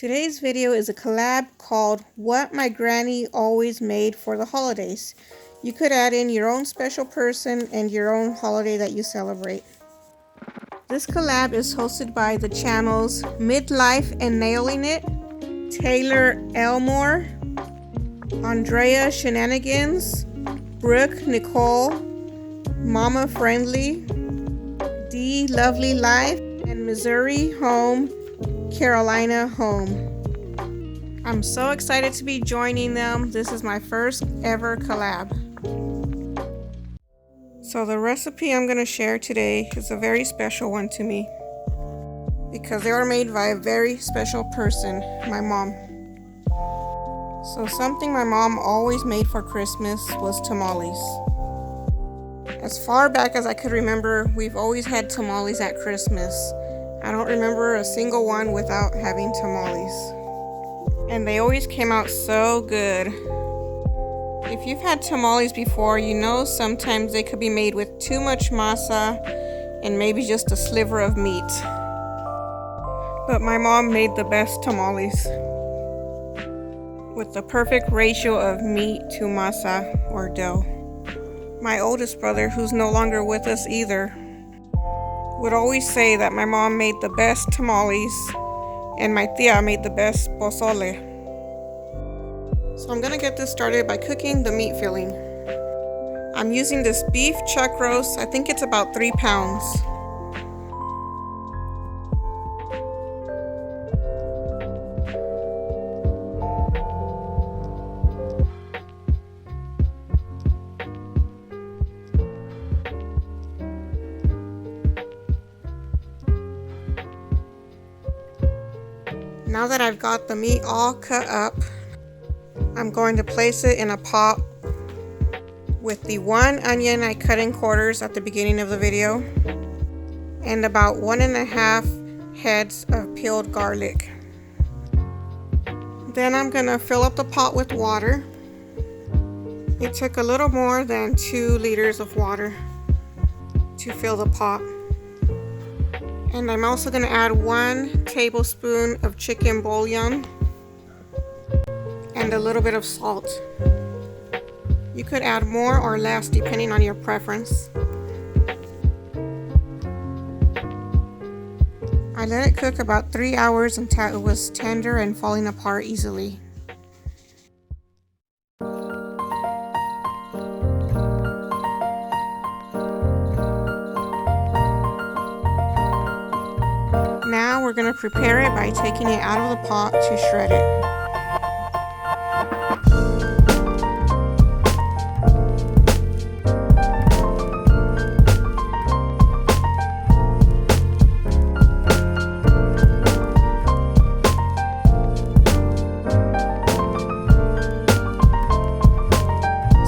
Today's video is a collab called What My Granny Always Made for the Holidays. You could add in your own special person and your own holiday that you celebrate. This collab is hosted by the channels Midlife and Nailing It, Taylor Elmore, Andrea Shenanigans, Brooke Nicole, Mama Friendly, D Lovely Life, and Missouri Home, Carolina Home. I'm so excited to be joining them. This is my first ever collab. So the recipe I'm going to share today is a very special one to me because they were made by a very special person, my mom. So something my mom always made for Christmas was tamales. As far back as I could remember, we've always had tamales at Christmas. I don't remember a single one without having tamales. And they always came out so good. If you've had tamales before, you know sometimes they could be made with too much masa and maybe just a sliver of meat. But my mom made the best tamales with the perfect ratio of meat to masa or dough. My oldest brother, who's no longer with us either, would always say that my mom made the best tamales and my tia made the best pozole. So I'm gonna get this started by cooking the meat filling. I'm using this beef chuck roast. I think it's about 3 pounds. Now that I've got the meat all cut up, I'm going to place it in a pot with the 1 onion I cut in quarters at the beginning of the video and about 1.5 heads of peeled garlic. Then I'm going to fill up the pot with water. It took a little more than 2 liters of water to fill the pot. And I'm also going to add 1 tablespoon of chicken bouillon and a little bit of salt. You could add more or less depending on your preference. I let it cook about 3 hours until it was tender and falling apart easily. Now we're going to prepare it by taking it out of the pot to shred it.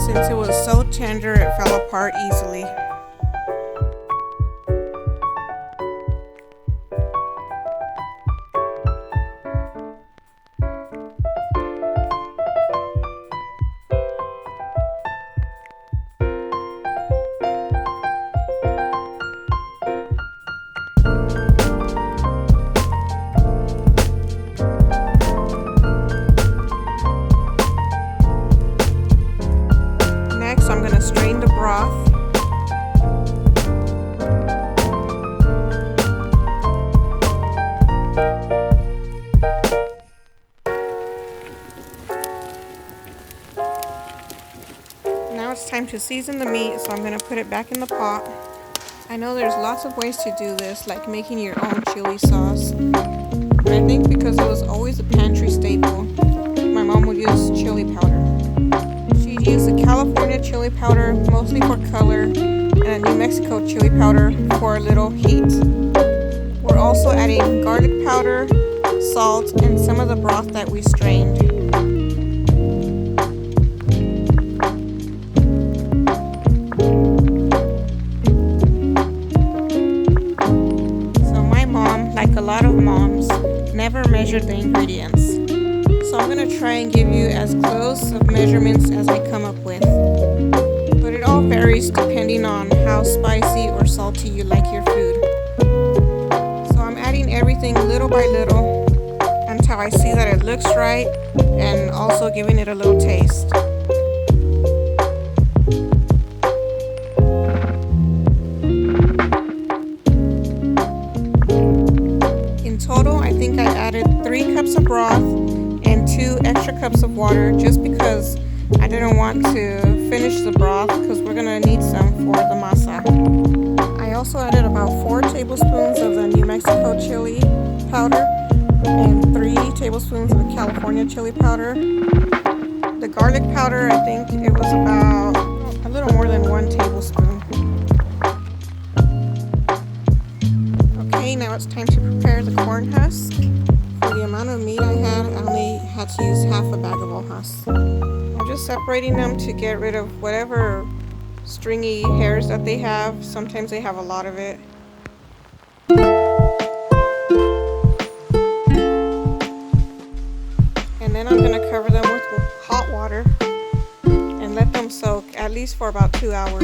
Since it was so tender, it fell apart easily. I'm going to strain the broth. Now it's time to season the meat, so I'm going to put it back in the pot. I know there's lots of ways to do this, like making your own chili sauce. But I think because it was always a pantry staple, my mom would use chili powder. Use a California chili powder mostly for color and a New Mexico chili powder for a little heat. We're also adding garlic powder, salt, and some of the broth that we strained. So my mom, like a lot of moms, never measured the ingredients. So I'm going to try and give you as close of measurements as I come up with. But it all varies depending on how spicy or salty you like your food. So I'm adding everything little by little until how I see that it looks right, and also giving it a little taste. In total, I think I added 3 cups of broth and 2 extra cups of water just because I didn't want to finish the broth because we're going to need some for the masa. I also added about 4 tablespoons of the New Mexico chili powder and 3 tablespoons of the California chili powder. The garlic powder, I think it was about a little more than 1 tablespoon. Okay, now it's time to prepare the corn husk. For the amount of meat I had, I only had to use half a bag of all husks. I'm just separating them to get rid of whatever stringy hairs that they have. Sometimes they have a lot of it. And then I'm going to cover them with hot water and let them soak at least for about 2 hours.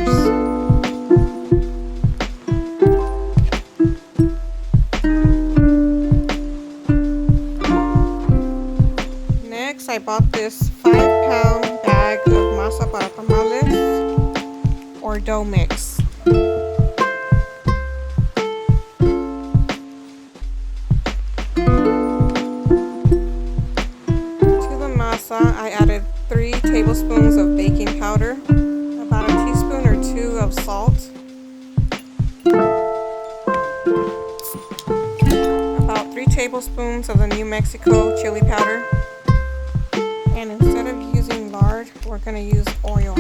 Next, I bought this 5-pound bag of masa para tamales or dough mix. I added 3 tablespoons of baking powder, about a teaspoon or 2 of salt, about 3 tablespoons of the New Mexico chili powder, and instead of using lard, we're going to use oil.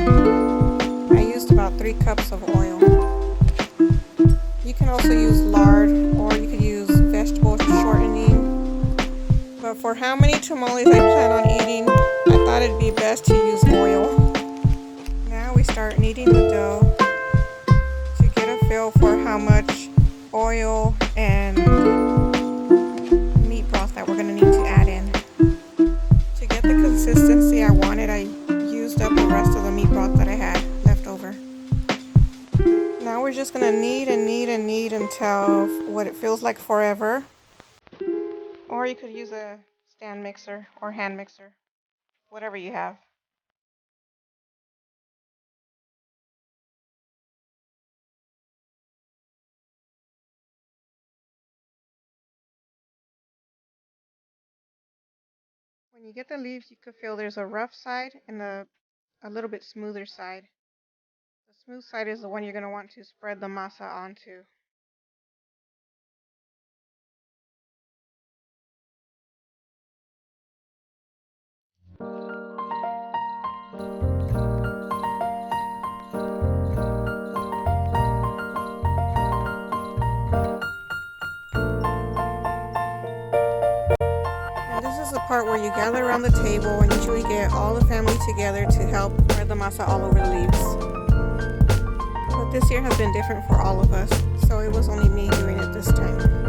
I used about 3 cups of oil. You can also use lard, or you could use vegetable shortening. But for how many tamales I plan on eating, I thought it'd be best to use oil. Now we start kneading the dough to get a feel for how much oil and meat broth that we're going to need to add in. To get the consistency I wanted, I used up the rest of the meat broth that I had left over. Now we're just going to knead and knead and knead until what it feels like forever. Or you could use a stand mixer or hand mixer, whatever you have. When you get the leaves, you could feel there's a rough side and a little bit smoother side. The smooth side is the one you're going to want to spread the masa onto. This is the part where you gather around the table and usually get all the family together to help spread the masa all over the leaves. But this year has been different for all of us, so it was only me doing it this time.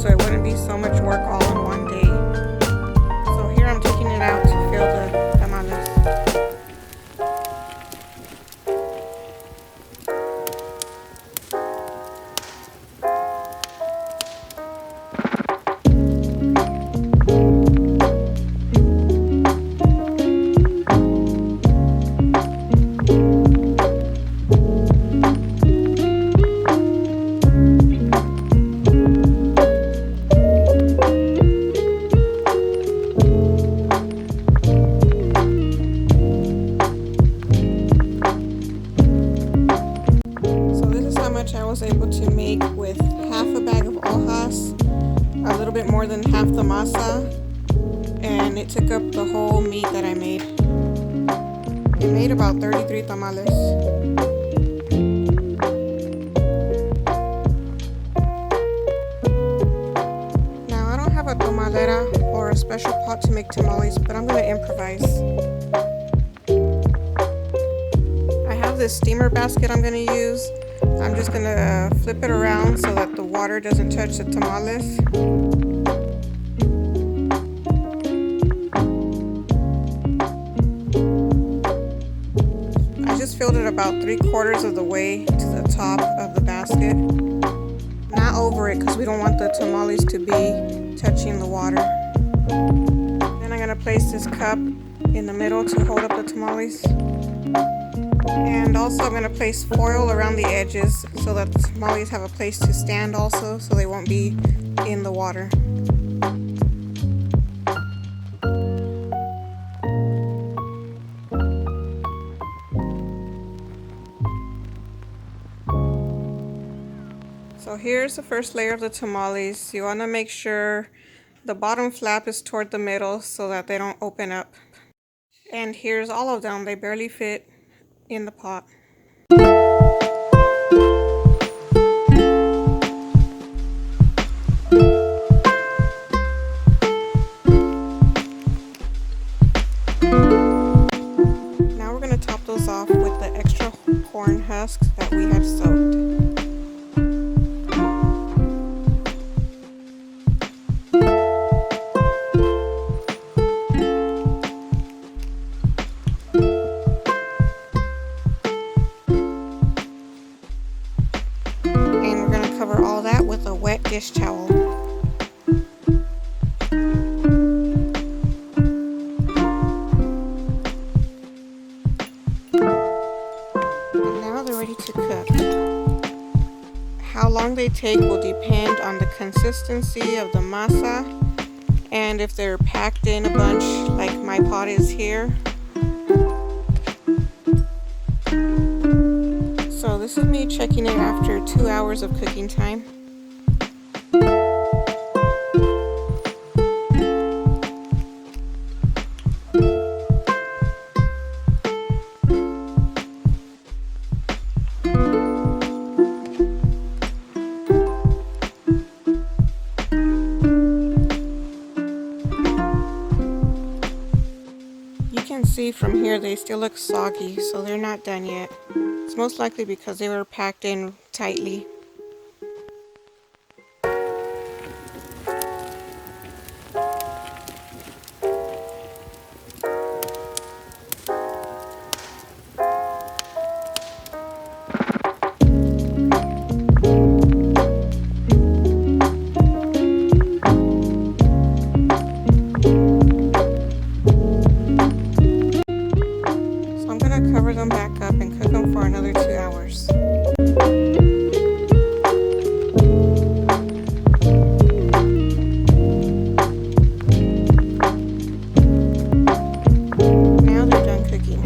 So it wouldn't be so much work all in one day. So here I'm taking it out to fill the tamales. I was able to make with half a bag of hojas, a little bit more than half the masa, and it took up the whole meat that I made. It made about 33 tamales. Now I don't have a tamalera or a special pot to make tamales, but I'm going to improvise. I have this steamer basket I'm going to use. I'm just going to flip it around so that the water doesn't touch the tamales. I just filled it about 3/4 of the way to the top of the basket. Not over it because we don't want the tamales to be touching the water. Then I'm going to place this cup in the middle to hold up the tamales. And also I'm going to place foil around the edges so that the tamales have a place to stand also, so they won't be in the water. So here's the first layer of the tamales. You want to make sure the bottom flap is toward the middle so that they don't open up. And here's all of them. They barely fit in the pot. Now we're going to top those off with the extra corn husks that we had soaked. Cover all that with a wet dish towel. And now they're ready to cook. How long they take will depend on the consistency of the masa and if they're packed in a bunch like my pot is here. So this is me checking it after 2 hours of cooking time. You can see from here they still look soggy, so they're not done yet. It's most likely because they were packed in tightly. So I'm going to cover them back up and cook them for another 2 hours. Now they're done cooking.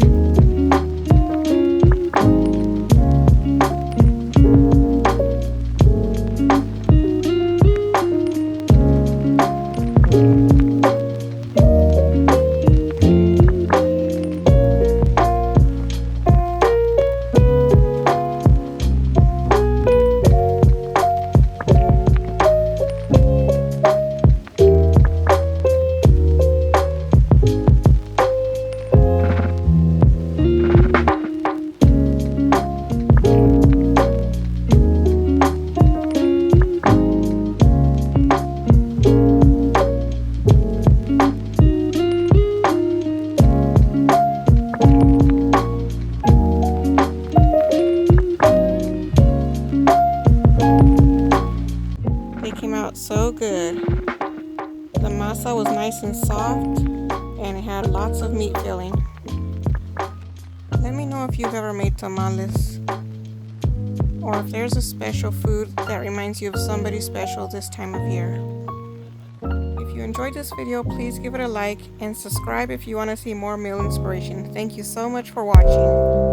So good. The masa was nice and soft and it had lots of meat filling. Let me know if you've ever made tamales or if there's a special food that reminds you of somebody special this time of year. If you enjoyed this video, please give it a like and subscribe if you want to see more meal inspiration. Thank you so much for watching.